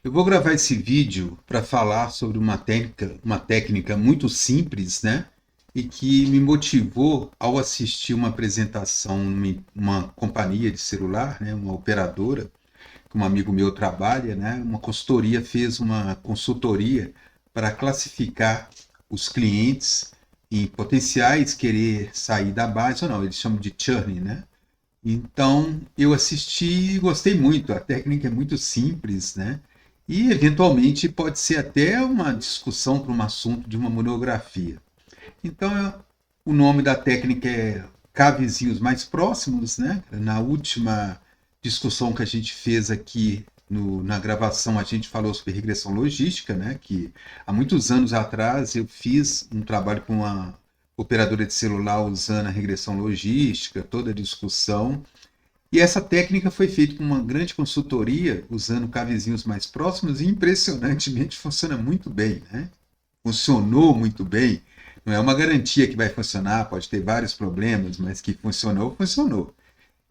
Eu vou gravar esse vídeo para falar sobre uma técnica muito simples, né? E que me motivou ao assistir uma apresentação numa companhia de celular, né? Uma operadora, que um amigo meu trabalha, né? Uma consultoria fez uma consultoria para classificar os clientes em potenciais querer sair da base ou não. Eles chamam de churn, né? Então, eu assisti e gostei muito. A técnica é muito simples, né? E, eventualmente, pode ser até uma discussão para um assunto de uma monografia. Então, o nome da técnica é K vizinhos mais próximos, né? Na última discussão que a gente fez aqui na gravação, a gente falou sobre regressão logística, né? Que há muitos anos atrás eu fiz um trabalho com uma operadora de celular usando a regressão logística, toda a discussão. E essa técnica foi feita com uma grande consultoria, usando cavezinhos mais próximos, e impressionantemente funciona muito bem, né? Funcionou muito bem. Não é uma garantia que vai funcionar, pode ter vários problemas, mas que funcionou, funcionou.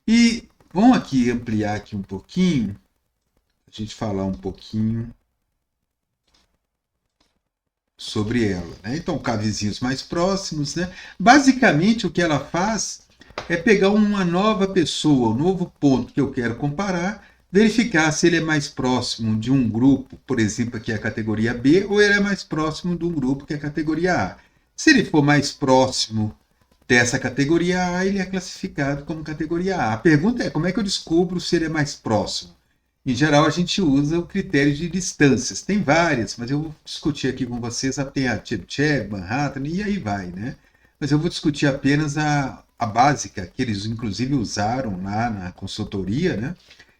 E vamos aqui ampliar aqui um pouquinho, a gente falar um pouquinho sobre ela, né? Então, cavezinhos mais próximos, né? Basicamente, o que ela faz é pegar uma nova pessoa, um novo ponto que eu quero comparar, verificar se ele é mais próximo de um grupo, por exemplo, que é a categoria B, ou ele é mais próximo de um grupo que é a categoria A. Se ele for mais próximo dessa categoria A, ele é classificado como categoria A. A pergunta é como é que eu descubro se ele é mais próximo? Em geral, a gente usa o critério de distâncias. Tem várias, mas eu vou discutir aqui com vocês. Tem a Chebyshev, Manhattan, e aí vai, né? Mas eu vou discutir apenas a básica, que eles inclusive usaram lá na consultoria, né?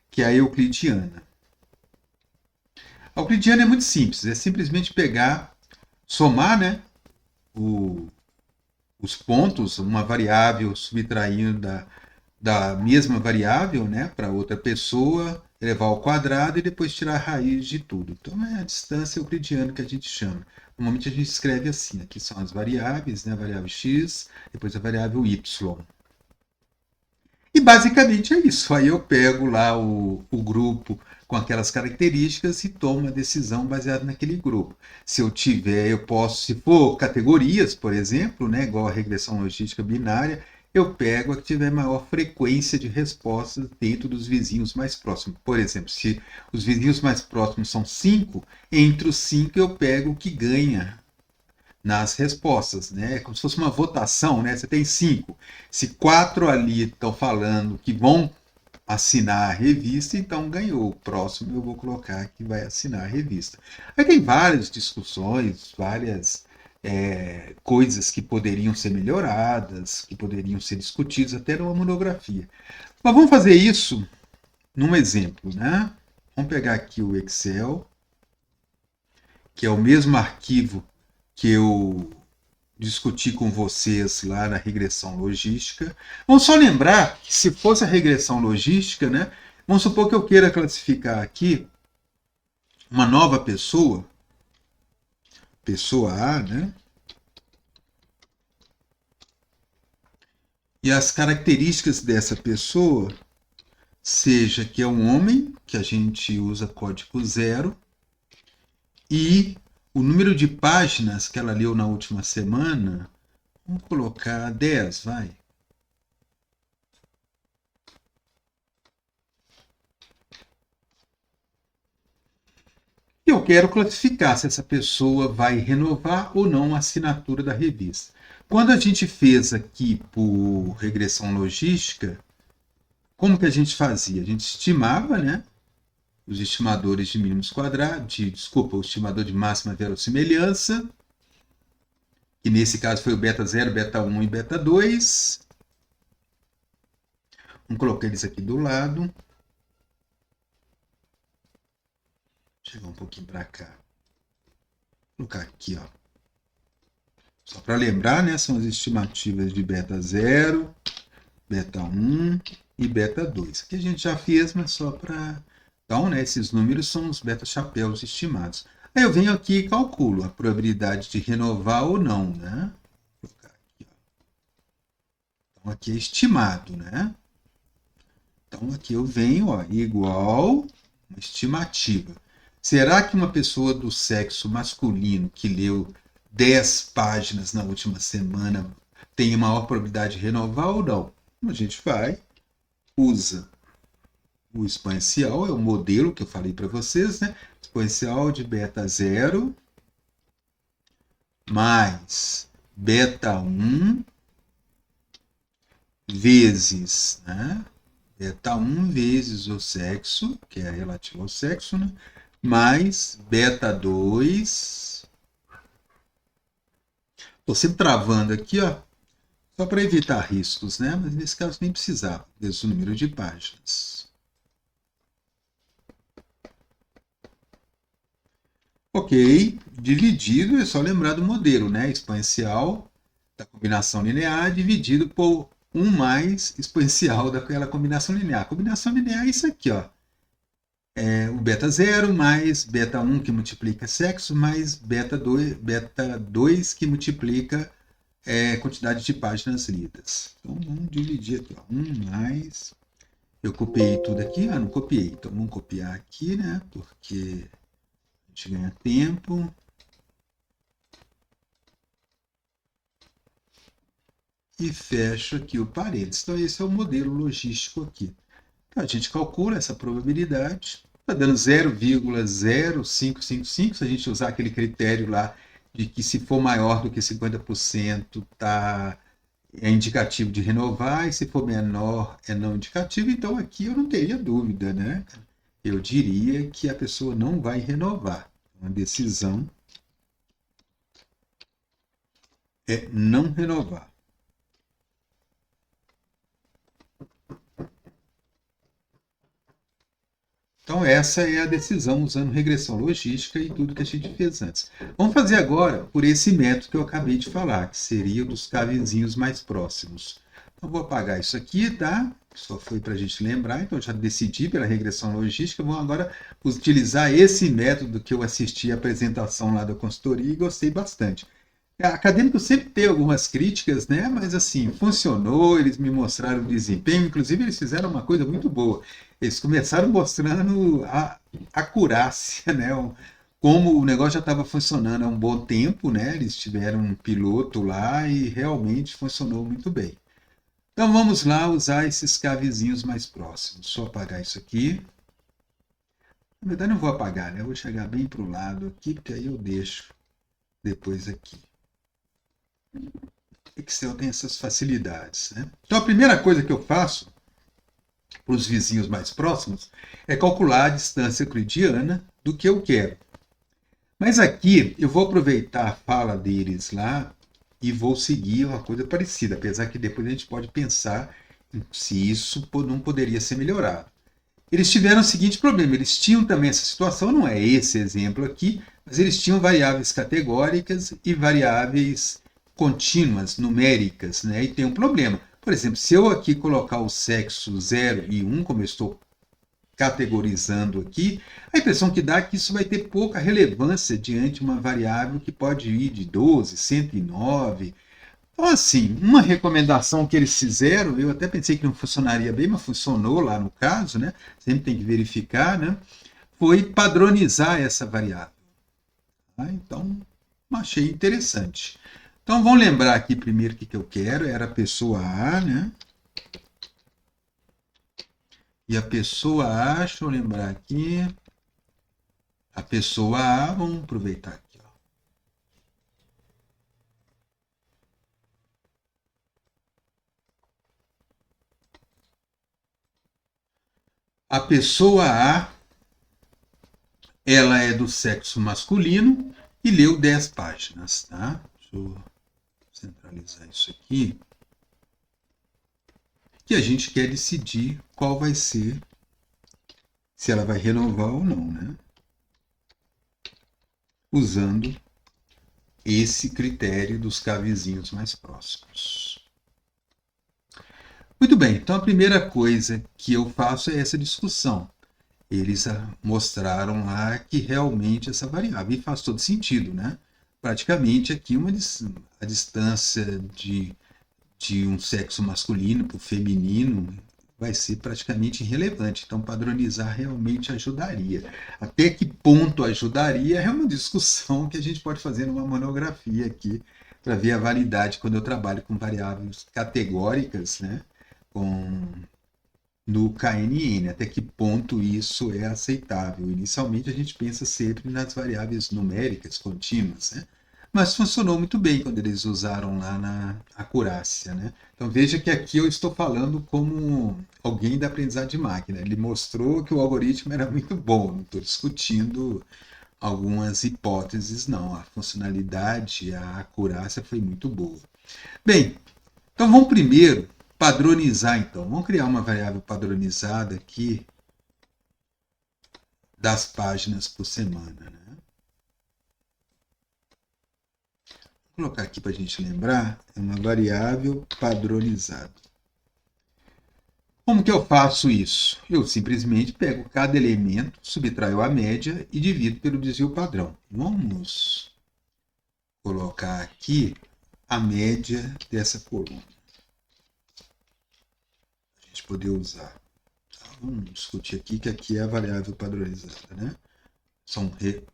Que é a euclidiana. A euclidiana é muito simples, é simplesmente pegar, somar, né? O, os pontos, uma variável subtraindo da mesma variável, né, para outra pessoa, elevar ao quadrado e depois tirar a raiz de tudo. Então é a distância euclidiana que a gente chama. Normalmente a gente escreve assim, aqui são as variáveis, né, a variável x, depois a variável y. E basicamente é isso. Aí eu pego lá o grupo com aquelas características e tomo a decisão baseada naquele grupo. Se eu tiver, eu posso, se for categorias, por exemplo, né, igual a regressão logística binária, eu pego a que tiver maior frequência de respostas dentro dos vizinhos mais próximos. Por exemplo, se os vizinhos mais próximos são 5, entre os 5 eu pego o que ganha nas respostas, né? É como se fosse uma votação, né? Você tem 5. Se 4 ali estão falando que vão assinar a revista, então ganhou. O próximo eu vou colocar que vai assinar a revista. Aí tem várias discussões, várias coisas que poderiam ser melhoradas, que poderiam ser discutidas até numa monografia. Mas vamos fazer isso num exemplo, né? Vamos pegar aqui o Excel, que é o mesmo arquivo que eu discuti com vocês lá na regressão logística. Vamos só lembrar que se fosse a regressão logística, né? Vamos supor que eu queira classificar aqui uma nova pessoa, pessoa A, né? E as características dessa pessoa seja que é um homem, que a gente usa código 0, e o número de páginas que ela leu na última semana, vamos colocar 10, vai. Eu quero classificar se essa pessoa vai renovar ou não a assinatura da revista. Quando a gente fez aqui por regressão logística, como que a gente fazia? A gente estimava, né, os estimadores de mínimos quadrados, o estimador de máxima verossimilhança, que nesse caso foi o beta 0, beta 1 e beta 2. Vamos colocar eles aqui do lado. Chegar um pouquinho para cá. Vou colocar aqui, ó. Só para lembrar, né, são as estimativas de beta 0, beta 1 e beta 2. Aqui a gente já fez, mas só para... Então, né, esses números são os beta-chapéus estimados. Aí eu venho aqui e calculo a probabilidade de renovar ou não, né? Vou colocar aqui, ó. Então, aqui é estimado, né? Então, aqui eu venho, ó, igual uma estimativa. Será que uma pessoa do sexo masculino que leu 10 páginas na última semana tem maior probabilidade de renovar ou não? A gente vai, usa o exponencial, é o modelo que eu falei para vocês, né? Exponencial de beta 0 mais beta 1 vezes, né? Beta 1 vezes o sexo, que é relativo ao sexo, né? Mais beta 2. Estou sempre travando aqui, ó, só para evitar riscos, né? Mas nesse caso nem precisava, vezes o número de páginas. Ok, dividido, é só lembrar do modelo, né? Exponencial da combinação linear dividido por 1 mais exponencial daquela combinação linear. A combinação linear é isso aqui, ó. É o beta 0 mais beta 1 que multiplica sexo mais beta 2 que multiplica quantidade de páginas lidas. Então vamos dividir aqui, ó. 1 mais. Eu copiei tudo aqui? Ah, não copiei. Então vamos copiar aqui, né? Porque a gente ganha tempo. E fecho aqui o parênteses. Então esse é o modelo logístico aqui. Então, a gente calcula essa probabilidade. Está dando 0,0555. Se a gente usar aquele critério lá de que se for maior do que 50% é indicativo de renovar, e se for menor é não indicativo, então aqui eu não teria dúvida, né? Eu diria que a pessoa não vai renovar. Uma decisão é não renovar. Então, essa é a decisão usando regressão logística e tudo que a gente fez antes. Vamos fazer agora por esse método que eu acabei de falar, que seria o dos cavizinhos mais próximos. Então, vou apagar isso aqui, tá? Só foi para a gente lembrar, então já decidi pela regressão logística. Vou agora utilizar esse método que eu assisti a apresentação lá da consultoria e gostei bastante. Acadêmico sempre tem algumas críticas, né? Mas assim, funcionou, eles me mostraram o desempenho, inclusive eles fizeram uma coisa muito boa. Eles começaram mostrando a acurácia, né? Como o negócio já estava funcionando há um bom tempo, né? Eles tiveram um piloto lá e realmente funcionou muito bem. Então vamos lá usar esses cavezinhos mais próximos. Só apagar isso aqui. Na verdade não vou apagar, né? Eu vou chegar bem para o lado aqui, porque aí eu deixo depois aqui. Excel tem essas facilidades, né? Então a primeira coisa que eu faço para os vizinhos mais próximos é calcular a distância euclidiana do que eu quero. Mas aqui eu vou aproveitar a fala deles lá e vou seguir uma coisa parecida, apesar que depois a gente pode pensar se isso não poderia ser melhorado. Eles tiveram o seguinte problema, eles tinham também essa situação, não é esse exemplo aqui, mas eles tinham variáveis categóricas e variáveis contínuas, numéricas, né? E tem um problema. Por exemplo, se eu aqui colocar o sexo 0 e 1, como eu estou categorizando aqui, a impressão que dá é que isso vai ter pouca relevância diante de uma variável que pode ir de 12, 109. Então, assim, uma recomendação que eles fizeram, eu até pensei que não funcionaria bem, mas funcionou lá no caso, né? Sempre tem que verificar, né? Foi padronizar essa variável. Tá? Então, achei interessante. Então, vamos lembrar aqui primeiro o que eu quero. Era a pessoa A, né? E a pessoa A, deixa eu lembrar aqui. A pessoa A, vamos aproveitar aqui. Ó. A pessoa A, ela é do sexo masculino e leu 10 páginas, tá? Deixa eu centralizar isso aqui. Que a gente quer decidir qual vai ser, se ela vai renovar ou não, né? Usando esse critério dos cavezinhos mais próximos. Muito bem, então a primeira coisa que eu faço é essa discussão. Eles mostraram lá que realmente essa variável, e faz todo sentido, né? Praticamente aqui a distância de um sexo masculino para o feminino vai ser praticamente irrelevante. Então, padronizar realmente ajudaria. Até que ponto ajudaria é uma discussão que a gente pode fazer numa monografia aqui, para ver a validade quando eu trabalho com variáveis categóricas, né? Com no KNN, até que ponto isso é aceitável. Inicialmente a gente pensa sempre nas variáveis numéricas contínuas, né? Mas funcionou muito bem quando eles usaram lá na acurácia, né? Então veja que aqui eu estou falando como alguém da aprendizagem de máquina. Ele mostrou que o algoritmo era muito bom, não estou discutindo algumas hipóteses, não. A funcionalidade, a acurácia foi muito boa. Bem, então vamos primeiro padronizar, então. Vamos criar uma variável padronizada aqui das páginas por semana, né? Vou colocar aqui para a gente lembrar, é uma variável padronizada. Como que eu faço isso? Eu simplesmente pego cada elemento, subtraio a média e divido pelo desvio padrão. Vamos colocar aqui a média dessa coluna. A gente poder usar. Vamos discutir aqui que aqui é a variável padronizada, né?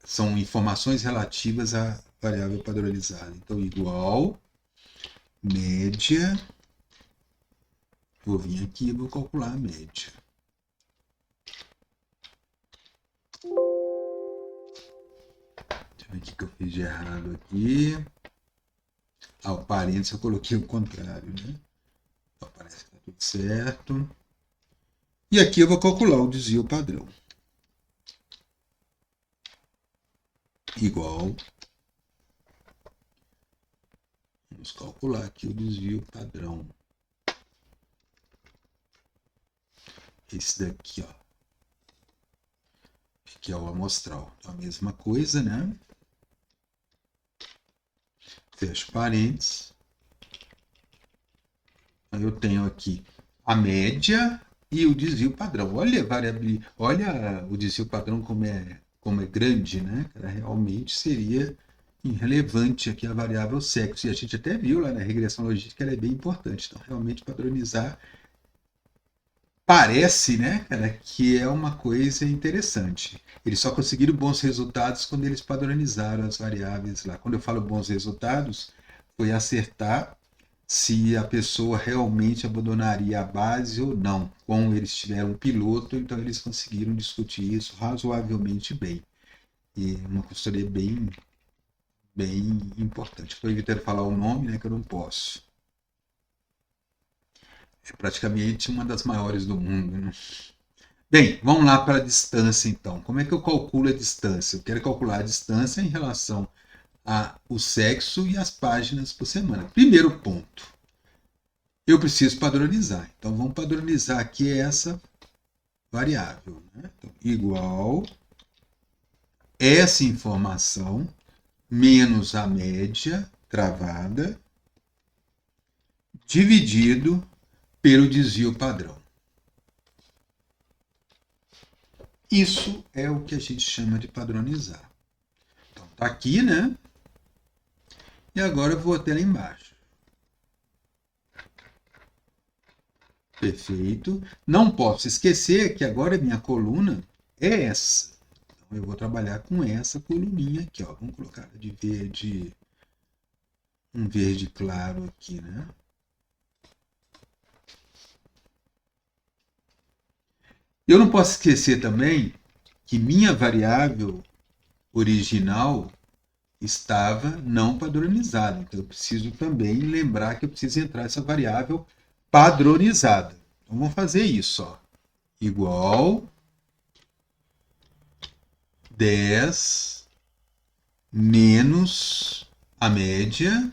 São informações relativas à variável padronizada. Então, igual média. Vou vir aqui e vou calcular a média. Deixa eu ver o que eu fiz de errado aqui. O parênteses eu coloquei o contrário, né? Então, parece que está tudo certo. E aqui eu vou calcular o desvio padrão. Igual. Vamos calcular aqui o desvio padrão. Esse daqui, ó. Aqui é o amostral. Então, a mesma coisa, né? Fecho parênteses. Eu tenho aqui a média e o desvio padrão. Olha, olha o desvio padrão como é grande, né? Realmente seria irrelevante aqui a variável sexo. E a gente até viu lá na regressão logística que ela é bem importante. Então, realmente padronizar parece, né, cara, que é uma coisa interessante. Eles só conseguiram bons resultados quando eles padronizaram as variáveis lá. Quando eu falo bons resultados, foi acertar se a pessoa realmente abandonaria a base ou não. Como eles tiveram um piloto, então eles conseguiram discutir isso razoavelmente bem. E uma consultoria bem importante. Estou evitando falar o nome, né, que eu não posso. É praticamente uma das maiores do mundo, né? Bem, vamos lá para a distância, então. Como é que eu calculo a distância? Eu quero calcular a distância em relação ao sexo e as páginas por semana. Primeiro ponto, eu preciso padronizar. Então, vamos padronizar aqui essa variável, né? Então, igual essa informação menos a média travada dividido pelo desvio padrão. Isso é o que a gente chama de padronizar. Então, tá aqui, né? E agora eu vou até lá embaixo. Perfeito. Não posso esquecer que agora a minha coluna é essa. Então, eu vou trabalhar com essa coluninha aqui, ó. Vamos colocar de verde, um verde claro aqui, né? Eu não posso esquecer também que minha variável original estava não padronizada. Então, eu preciso também lembrar que eu preciso entrar essa variável padronizada. Então, vamos fazer isso. Ó. Igual 10 menos a média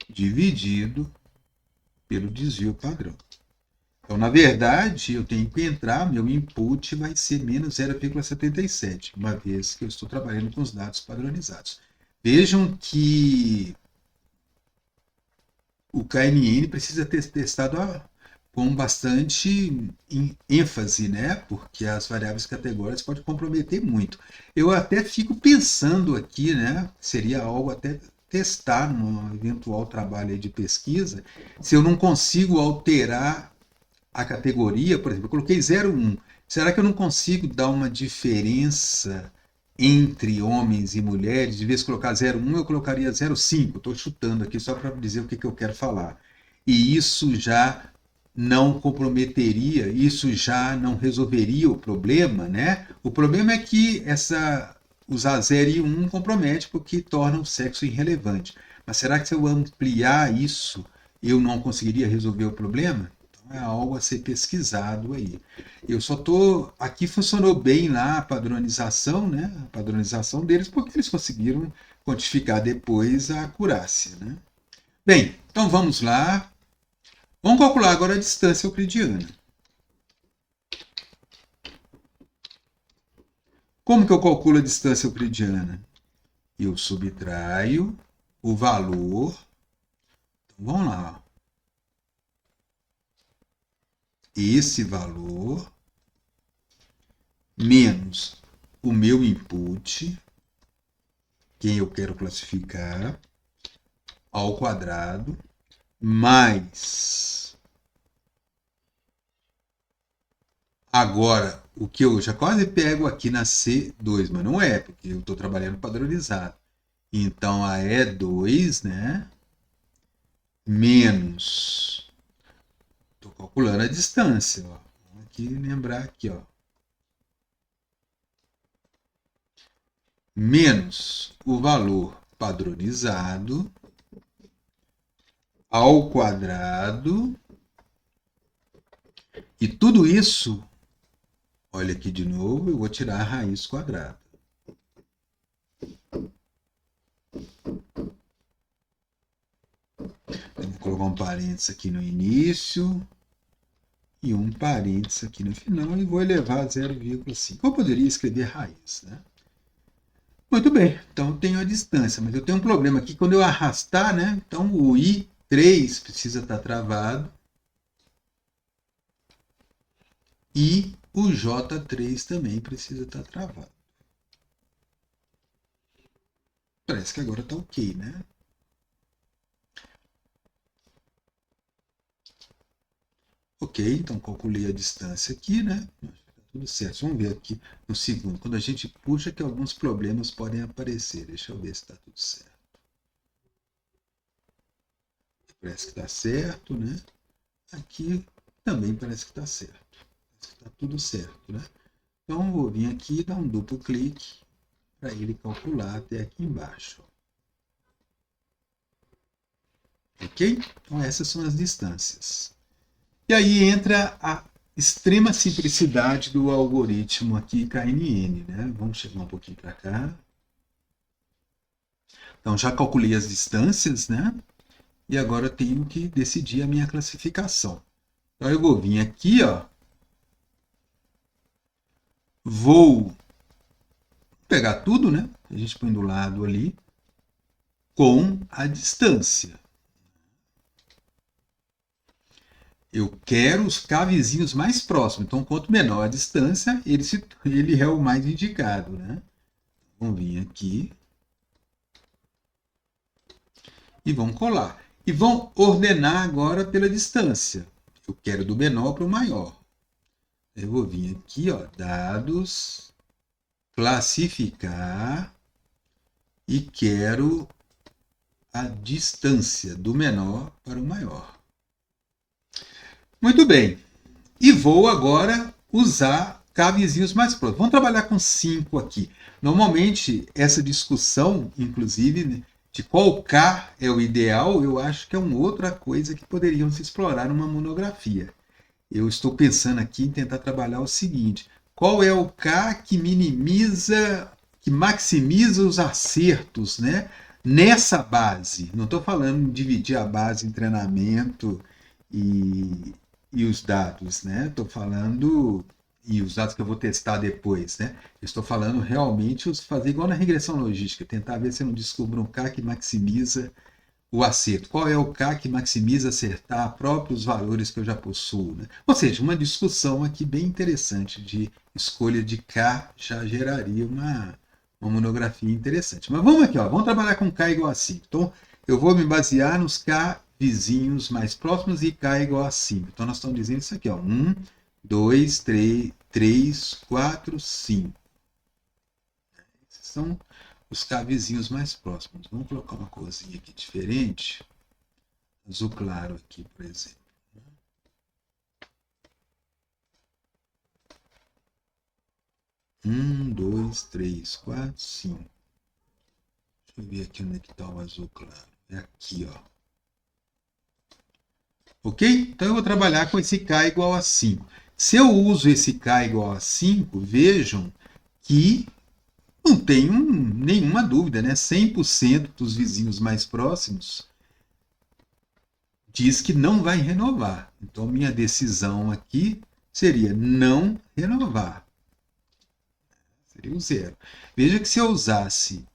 dividido pelo desvio padrão. Então, na verdade, eu tenho que entrar, meu input vai ser menos 0,77, uma vez que eu estou trabalhando com os dados padronizados. Vejam que o KNN precisa ter testado com bastante ênfase, né? Porque as variáveis categóricas podem comprometer muito. Eu até fico pensando aqui, né? Seria algo até testar num eventual trabalho de pesquisa, se eu não consigo alterar a categoria, por exemplo, eu coloquei 0,1. Será que eu não consigo dar uma diferença entre homens e mulheres? De vez de colocar 0,1, eu colocaria 0,5. Estou chutando aqui só para dizer o que eu quero falar. E isso já não comprometeria, isso já não resolveria o problema, né? O problema é que usar 0 e 1 compromete porque torna o sexo irrelevante. Mas será que se eu ampliar isso, eu não conseguiria resolver o problema? Então é algo a ser pesquisado aí. Eu só estou... Aqui funcionou bem lá a padronização, né? A padronização deles, porque eles conseguiram quantificar depois a acurácia, né? Bem, então vamos lá. Vamos calcular agora a distância euclidiana. Como que eu calculo a distância euclidiana? Eu subtraio o valor. Então, vamos lá. Esse valor menos o meu input, quem eu quero classificar, ao quadrado, mais... Agora, o que eu já quase pego aqui na C2, mas não é, porque eu estou trabalhando padronizado. Então, a E2, né? Menos... Estou calculando a distância. Ó. Vamos aqui lembrar aqui, ó. Menos o valor padronizado ao quadrado. E tudo isso, olha aqui de novo, eu vou tirar a raiz quadrada. Eu vou colocar um parênteses aqui no início e um parênteses aqui no final e vou elevar a 0,5. Eu poderia escrever raiz, né? Muito bem, então eu tenho a distância, mas eu tenho um problema aqui, quando eu arrastar, né? Então o I3 precisa estar travado e o J3 também precisa estar travado. Parece que agora está ok, né? Ok, então calculei a distância aqui, né? Tudo certo. Vamos ver aqui no segundo. Quando a gente puxa, que alguns problemas podem aparecer. Deixa eu ver se está tudo certo. Parece que está certo, né? Aqui também parece que está certo. Parece que está tudo certo, né? Então, vou vir aqui e dar um duplo clique para ele calcular até aqui embaixo. Ok? Então, essas são as distâncias. E aí entra a extrema simplicidade do algoritmo aqui KNN, né? Vamos chegar um pouquinho para cá. Então, já calculei as distâncias, né? E agora eu tenho que decidir a minha classificação. Então, eu vou vir aqui, ó. Vou pegar tudo, né? A gente põe do lado ali, com a distância. Eu quero os K vizinhos mais próximos. Então, quanto menor a distância, ele é o mais indicado, né? Vamos vir aqui. E vão colar. E vão ordenar agora pela distância. Eu quero do menor para o maior. Eu vou vir aqui, ó, dados, classificar, e quero a distância do menor para o maior. Muito bem. E vou agora usar K vizinhos mais próximos. Vamos trabalhar com 5 aqui. Normalmente, essa discussão, inclusive, né, de qual K é o ideal, eu acho que é uma outra coisa que poderíamos se explorar numa monografia. Eu estou pensando aqui em tentar trabalhar o seguinte: qual é o K que minimiza, que maximiza os acertos, né, nessa base? Não estou falando em dividir a base em treinamento e os dados, né? Estou falando, e os dados que eu vou testar depois, né? Estou falando realmente fazer igual na regressão logística, tentar ver se eu não descubro um K que maximiza o acerto. Qual é o K que maximiza acertar próprios valores que eu já possuo, né? Ou seja, uma discussão aqui bem interessante de escolha de K já geraria uma monografia interessante. Mas vamos aqui, ó, vamos trabalhar com K igual a 5. Então, eu vou me basear nos K vizinhos mais próximos e K igual a 5. Então, nós estamos dizendo isso aqui, ó. 1, 2, 3, 4, 5. Esses são os K vizinhos mais próximos. Vamos colocar uma corzinha aqui diferente. Azul claro aqui, por exemplo. 1, 2, 3, 4, 5. Deixa eu ver aqui onde é que está o azul claro. É aqui, ó. Ok? Então eu vou trabalhar com esse K igual a 5. Se eu uso esse K igual a 5, vejam que não tenho nenhuma dúvida, né? 100% dos vizinhos mais próximos diz que não vai renovar. Então, minha decisão aqui seria não renovar. Seria o 0. Veja que se eu usasse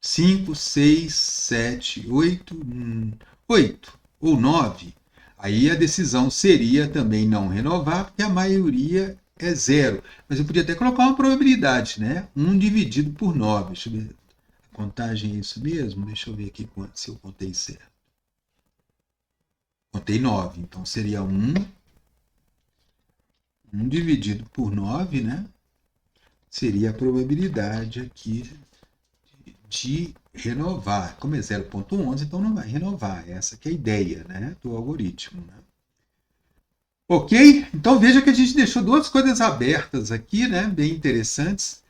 5, 6, 7, 8 ou 9, aí a decisão seria também não renovar, porque a maioria é 0. Mas eu podia até colocar uma probabilidade, né? 1 dividido por 9. Deixa eu ver. A contagem é isso mesmo? Deixa eu ver aqui se eu contei certo. Contei 9, então seria 1 dividido por 9, né? Seria a probabilidade aqui de renovar. Como é 0,11, então não vai renovar. Essa que é a ideia, né, do algoritmo. Né? Ok? Então veja que a gente deixou duas coisas abertas aqui, né, bem interessantes.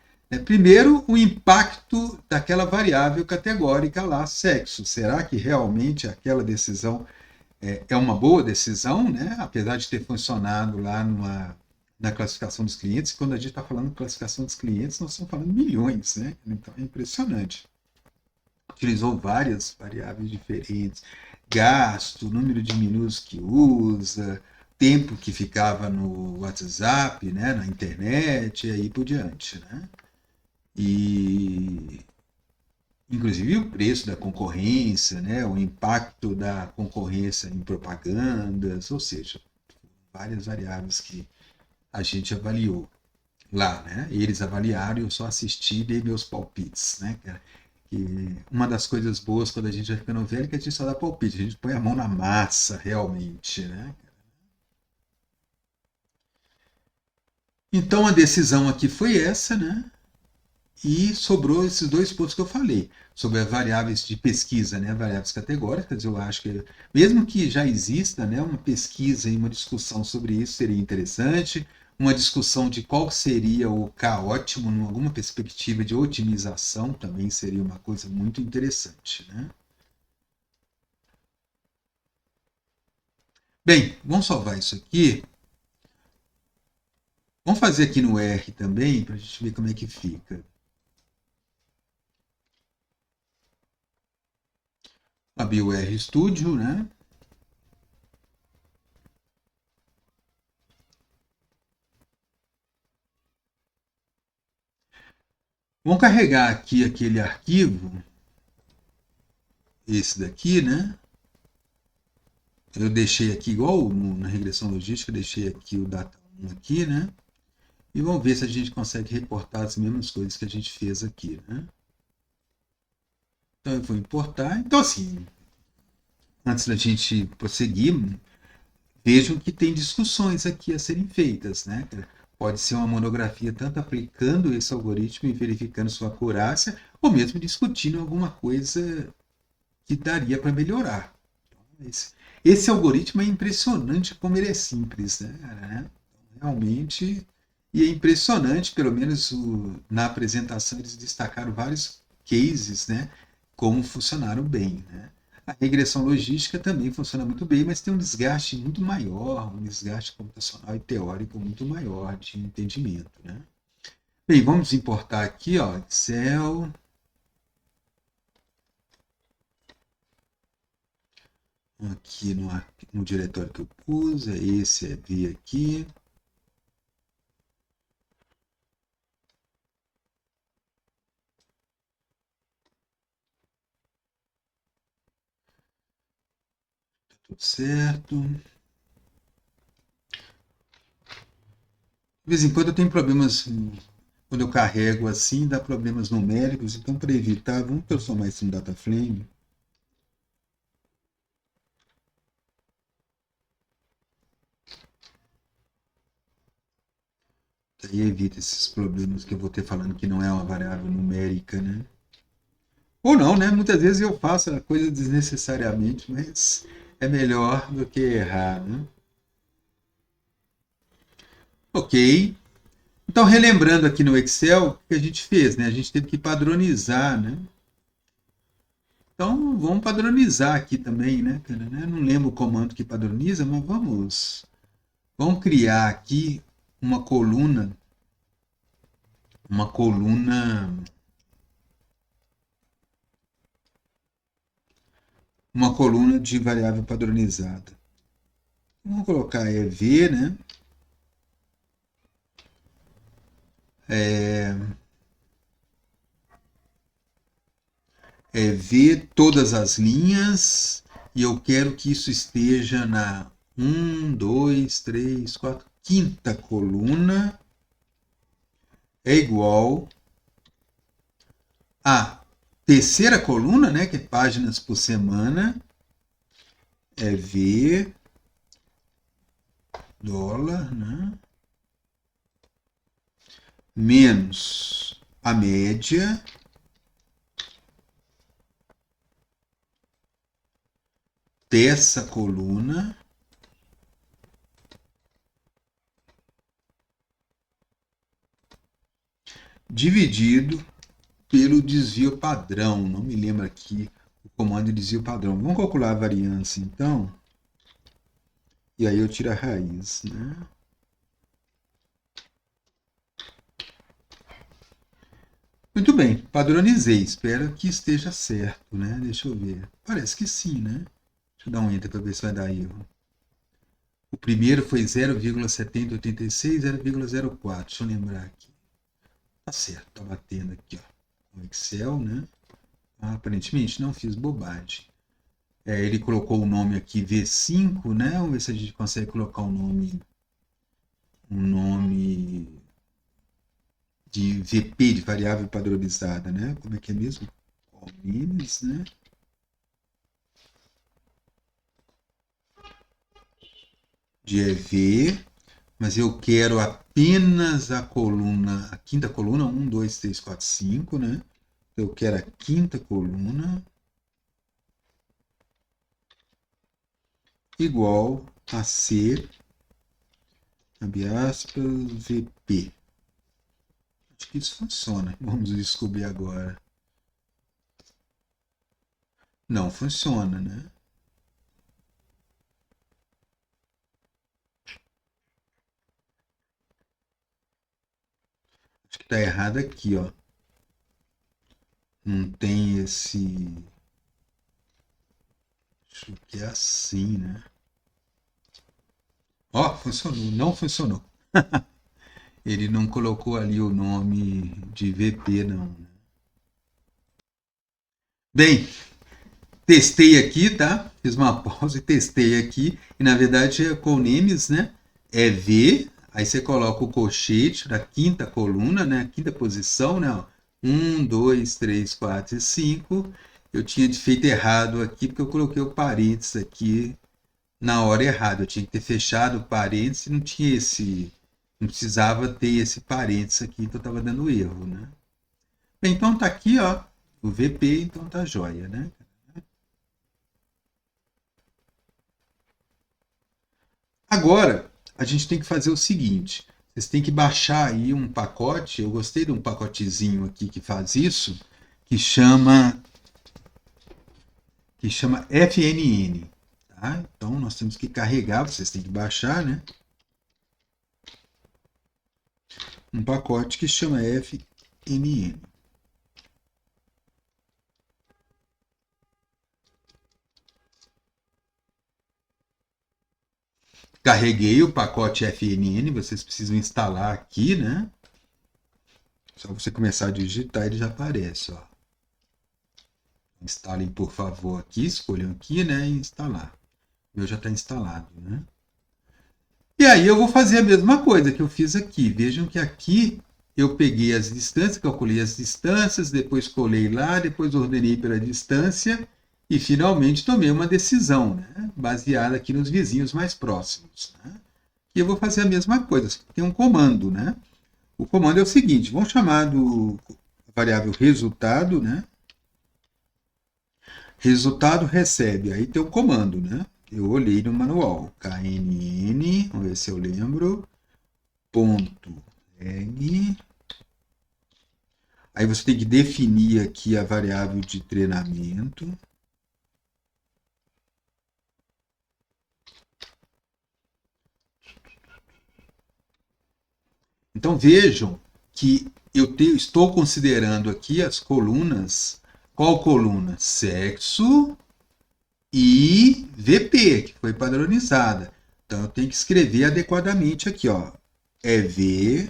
Primeiro, o impacto daquela variável categórica lá, sexo. Será que realmente aquela decisão é uma boa decisão, né? Apesar de ter funcionado lá na classificação dos clientes? Quando a gente está falando de classificação dos clientes, nós estamos falando de milhões, né? Então é impressionante. Utilizou várias variáveis diferentes, gasto, número de minutos que usa, tempo que ficava no WhatsApp, né, na internet, e aí por diante, né? E inclusive o preço da concorrência, né, o impacto da concorrência em propagandas, ou seja, várias variáveis que a gente avaliou lá, né? Eles avaliaram e eu só assisti e dei meus palpites, né, cara? E uma das coisas boas quando a gente vai ficando velho é que a gente só dá palpite, a gente põe a mão na massa realmente, né? Então a decisão aqui foi essa, né? E sobrou esses dois pontos que eu falei, sobre as variáveis de pesquisa, né? Variáveis categóricas. Eu acho que, mesmo que já exista, né, uma pesquisa e uma discussão sobre isso, seria interessante. Uma discussão de qual seria o K ótimo, em alguma perspectiva de otimização, também seria uma coisa muito interessante. Né? Bem, vamos salvar isso aqui. Vamos fazer aqui no R também, para a gente ver como é que fica. Abrir o RStudio, né? Vamos carregar aqui aquele arquivo, esse daqui, né? Eu deixei aqui, igual na regressão logística, eu deixei aqui o data1 aqui, né? E vamos ver se a gente consegue reportar as mesmas coisas que a gente fez aqui, né? Então eu vou importar. Então assim, antes da gente prosseguir, vejam que tem discussões aqui a serem feitas, né? Pode ser uma monografia tanto aplicando esse algoritmo e verificando sua acurácia, ou mesmo discutindo alguma coisa que daria para melhorar. Esse algoritmo é impressionante como ele é simples, né? Realmente, e é impressionante, pelo menos na apresentação eles destacaram vários cases, né? Como funcionaram bem, né? A regressão logística também funciona muito bem, mas tem um desgaste muito maior, um desgaste computacional e teórico muito maior de entendimento, né? Bem, vamos importar aqui, ó, Excel. Aqui no diretório que eu pus, esse é V aqui. Tá tudo certo. De vez em quando eu tenho problemas, quando eu carrego assim, dá problemas numéricos, então para evitar, vamos transformar isso em DataFlame. Aí evita esses problemas que eu vou ter falando que não é uma variável numérica, né? Ou não, né? Muitas vezes eu faço a coisa desnecessariamente, mas é melhor do que errar, né? Ok. Então, relembrando aqui no Excel, o que a gente fez, né? A gente teve que padronizar, né? Então, vamos padronizar aqui também, né, cara? Não lembro o comando que padroniza, mas vamos criar aqui uma coluna, uma coluna, uma coluna de variável padronizada. Vamos colocar EV, né? Ver todas as linhas e eu quero que isso esteja na 1, 2, 3, 4, quinta coluna é igual a terceira coluna, né, que é páginas por semana, é V dólar, né, menos a média dessa coluna dividido pelo desvio padrão. Não me lembro aqui o comando de desvio padrão. Vamos calcular a variância, então. E aí eu tiro a raiz, né? Muito bem, padronizei. Espero que esteja certo, né? Deixa eu ver. Parece que sim, né? Deixa eu dar um enter para ver se vai dar erro. O primeiro foi 0,7086, 0,04. Deixa eu lembrar aqui. Tá certo, tá batendo aqui, ó. No Excel, né? Aparentemente não fiz bobagem. Ele colocou o nome aqui V5, né? Vamos ver se a gente consegue colocar um nome de VP, de variável padronizada, né? Como é que é mesmo? Colmines, né? De EV, mas eu quero apenas a coluna, a quinta coluna, 1, 2, 3, 4, 5, né? Eu quero a quinta coluna igual a C, abre aspas, VP. Acho que isso funciona. Vamos descobrir agora. Não funciona, né? Acho que está errado aqui, ó. Não tem esse... Acho que é assim, né? Ó, funcionou. Não funcionou. Ele não colocou ali o nome de VP, não. Bem, testei aqui, tá? Fiz uma pausa e testei aqui. E na verdade é com names, né? É V, aí você coloca o colchete da quinta coluna, né? Quinta posição, né? 1, 2, 3, 4 e 5. Eu tinha feito errado aqui porque eu coloquei o parênteses aqui na hora errada. Eu tinha que ter fechado o parênteses e não tinha esse. Não precisava ter esse parênteses aqui, então estava dando erro, né? Bem, então tá aqui, ó, o VP, então tá joia, né? Agora, a gente tem que fazer o seguinte: vocês têm que baixar aí um pacote. Eu gostei de um pacotezinho aqui que faz isso, que chama FNN. Tá? Então nós temos que carregar, vocês têm que baixar, né? Um pacote que chama FNN. Carreguei o pacote FNN, vocês precisam instalar aqui, né? Só você começar a digitar, ele já aparece, ó. Instalem, por favor, aqui, escolham aqui, né, e instalar. O meu já está instalado, né? E aí eu vou fazer a mesma coisa que eu fiz aqui. Vejam que aqui eu peguei as distâncias, calculei as distâncias, depois colei lá, depois ordenei pela distância e finalmente tomei uma decisão, né? Baseada aqui nos vizinhos mais próximos. Né? E eu vou fazer a mesma coisa, tem um comando, né? O comando é o seguinte, vamos chamar do variável resultado, né? Resultado recebe, aí tem o comando, né? Eu olhei no manual, knn, vamos ver se eu lembro, ponto eg. Aí você tem que definir aqui a variável de treinamento. Então vejam que eu estou considerando aqui as colunas. Qual coluna? Sexo e VP, que foi padronizada. Então eu tenho que escrever adequadamente aqui, ó. É V.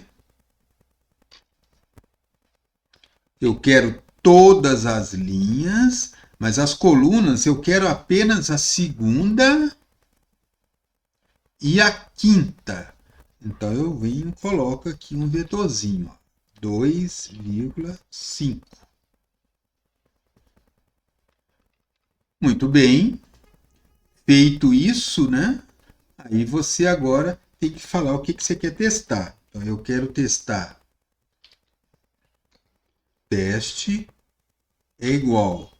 Eu quero todas as linhas, mas as colunas eu quero apenas a segunda e a quinta. Então eu venho e coloco aqui um vetorzinho, 2,5. Muito bem. Feito isso, né? Aí você agora tem que falar o que você quer testar. Então eu quero testar teste é igual.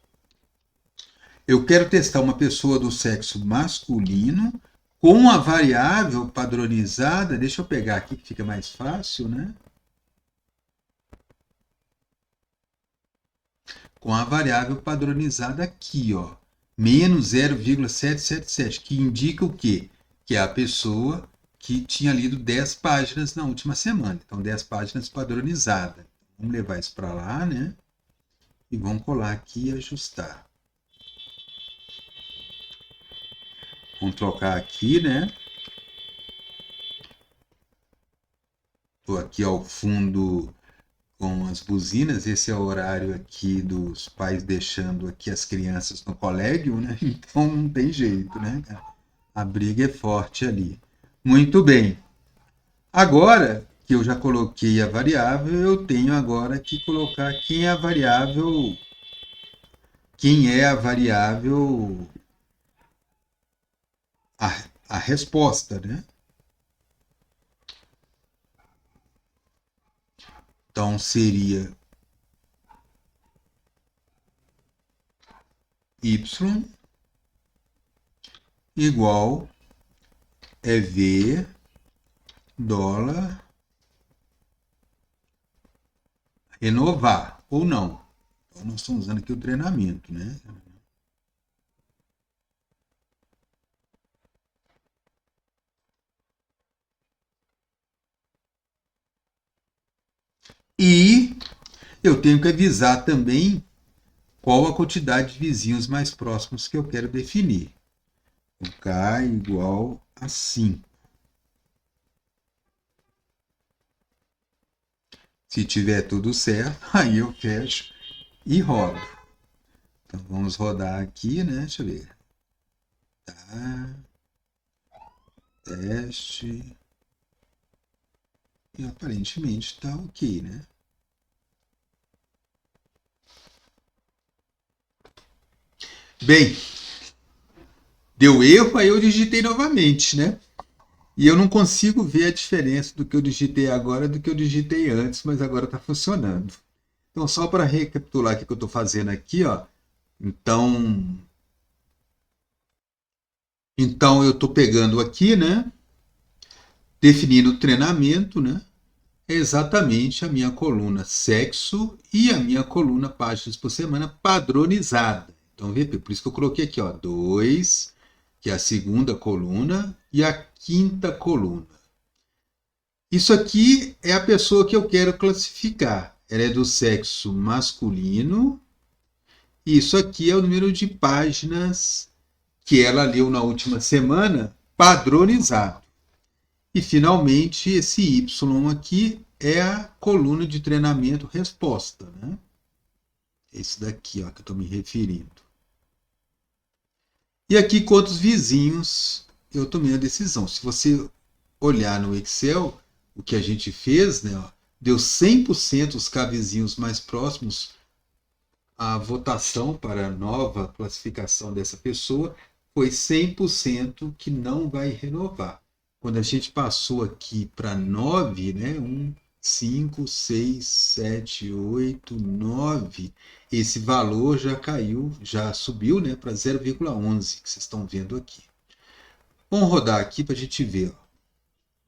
Eu quero testar uma pessoa do sexo masculino com a variável padronizada. Deixa eu pegar aqui que fica mais fácil, né? Com a variável padronizada aqui, ó, menos 0,777, que indica o quê? Que é a pessoa que tinha lido 10 páginas na última semana. Então, 10 páginas padronizadas. Vamos levar isso para lá, né? E vamos colar aqui e ajustar. Vamos trocar aqui, né? Estou aqui ao fundo com as buzinas. Esse é o horário aqui dos pais deixando aqui as crianças no colégio, né? Então não tem jeito, né? A briga é forte ali. Muito bem. Agora que eu já coloquei a variável, eu tenho agora que colocar quem é a variável a resposta, né? Então seria y igual v dólar renovar ou não. Então nós estamos usando aqui o treinamento, né? E eu tenho que avisar também qual a quantidade de vizinhos mais próximos que eu quero definir. K igual a 5. Se tiver tudo certo, aí eu fecho e rodo. Então vamos rodar aqui, né? Deixa eu ver. Tá. Teste. E aparentemente está ok, né? Bem, deu erro, aí eu digitei novamente, né? E eu não consigo ver a diferença do que eu digitei agora do que eu digitei antes, mas agora está funcionando. Então, só para recapitular o que eu estou fazendo aqui, ó. Então eu estou pegando aqui, né? Definindo o treinamento, né? É exatamente a minha coluna sexo e a minha coluna páginas por semana padronizada. Então, VP, por isso que eu coloquei aqui, ó, 2, que é a segunda coluna, e a quinta coluna. Isso aqui é a pessoa que eu quero classificar. Ela é do sexo masculino. E isso aqui é o número de páginas que ela leu na última semana, padronizado. E, finalmente, esse Y aqui é a coluna de treinamento resposta, né? Esse daqui, ó, que eu estou me referindo. E aqui, quantos vizinhos eu tomei a decisão. Se você olhar no Excel, o que a gente fez, né, ó, deu 100% os vizinhos mais próximos. A votação para a nova classificação dessa pessoa foi 100% que não vai renovar. Quando a gente passou aqui para 9, né, 5, 6, 7, 8, 9. Esse valor já caiu, já subiu, né, para 0,11, que vocês estão vendo aqui. Vamos rodar aqui para a gente ver. Ó.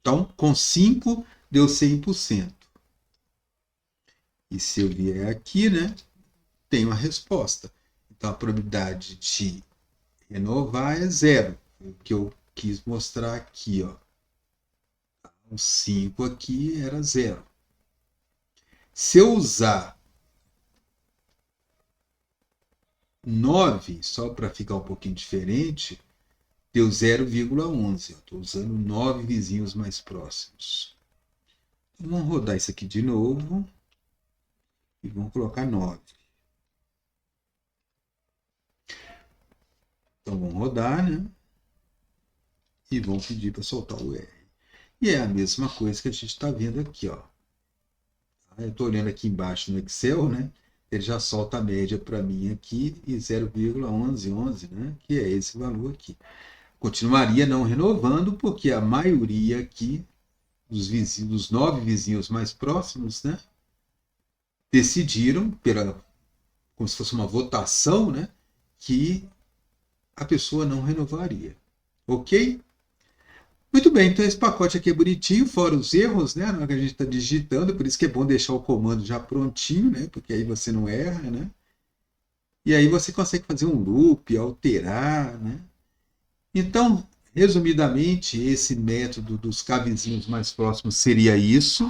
Então, com 5, deu 100%. E se eu vier aqui, né, tem uma resposta. Então, a probabilidade de renovar é 0. O que eu quis mostrar aqui, ó. O 5 aqui era 0. Se eu usar 9, só para ficar um pouquinho diferente, deu 0,11. Estou usando 9 vizinhos mais próximos. Então, vamos rodar isso aqui de novo. E vamos colocar 9. Então, vamos rodar, né? E vamos pedir para soltar o R. E é a mesma coisa que a gente está vendo aqui, ó. Eu estou olhando aqui embaixo no Excel, né? Ele já solta a média para mim aqui e 0,1111, né? Que é esse valor aqui. Continuaria não renovando, porque a maioria aqui dos vizinhos, dos 9 vizinhos mais próximos, né? Decidiram, como se fosse uma votação, né? Que a pessoa não renovaria. Ok? Muito bem, então esse pacote aqui é bonitinho, fora os erros, né? Na hora que a gente está digitando, por isso que é bom deixar o comando já prontinho, né? Porque aí você não erra, né? E aí você consegue fazer um loop, alterar, né? Então, resumidamente, esse método dos cavizinhos mais próximos seria isso.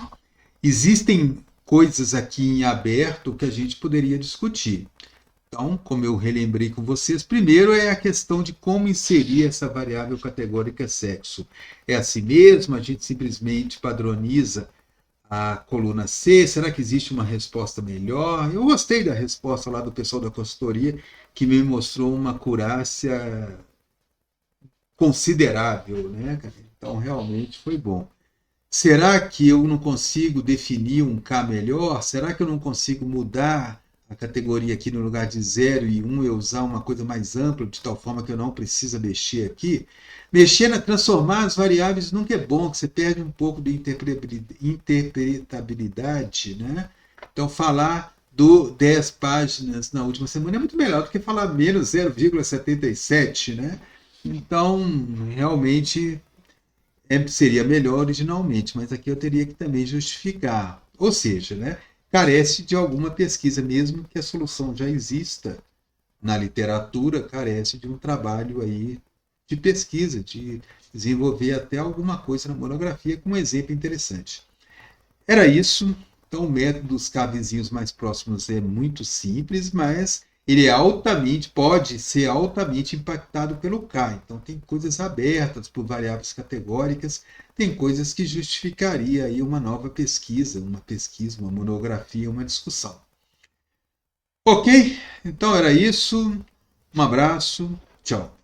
Existem coisas aqui em aberto que a gente poderia discutir. Então, como eu relembrei com vocês, primeiro é a questão de como inserir essa variável categórica sexo. É assim mesmo? A gente simplesmente padroniza a coluna C? Será que existe uma resposta melhor? Eu gostei da resposta lá do pessoal da consultoria, que me mostrou uma acurácia considerável, né? Então, realmente foi bom. Será que eu não consigo definir um K melhor? Será que eu não consigo mudar a categoria aqui no lugar de 0 e 1 eu usar uma coisa mais ampla, de tal forma que eu não precisa mexer aqui? Transformar as variáveis nunca é bom, que você perde um pouco de interpretabilidade, né? Então, falar do 10 páginas na última semana é muito melhor do que falar menos 0,77, né? Então, realmente seria melhor originalmente, mas aqui eu teria que também justificar. Ou seja, né, carece de alguma pesquisa, mesmo que a solução já exista na literatura, carece de um trabalho aí de pesquisa, de desenvolver até alguma coisa na monografia com um exemplo interessante. Era isso. Então, o método dos cavizinhos mais próximos é muito simples, mas ele pode ser altamente impactado pelo K. Então, tem coisas abertas por variáveis categóricas, tem coisas que justificaria aí uma nova pesquisa, uma monografia, uma discussão. Ok? Então, era isso. Um abraço. Tchau.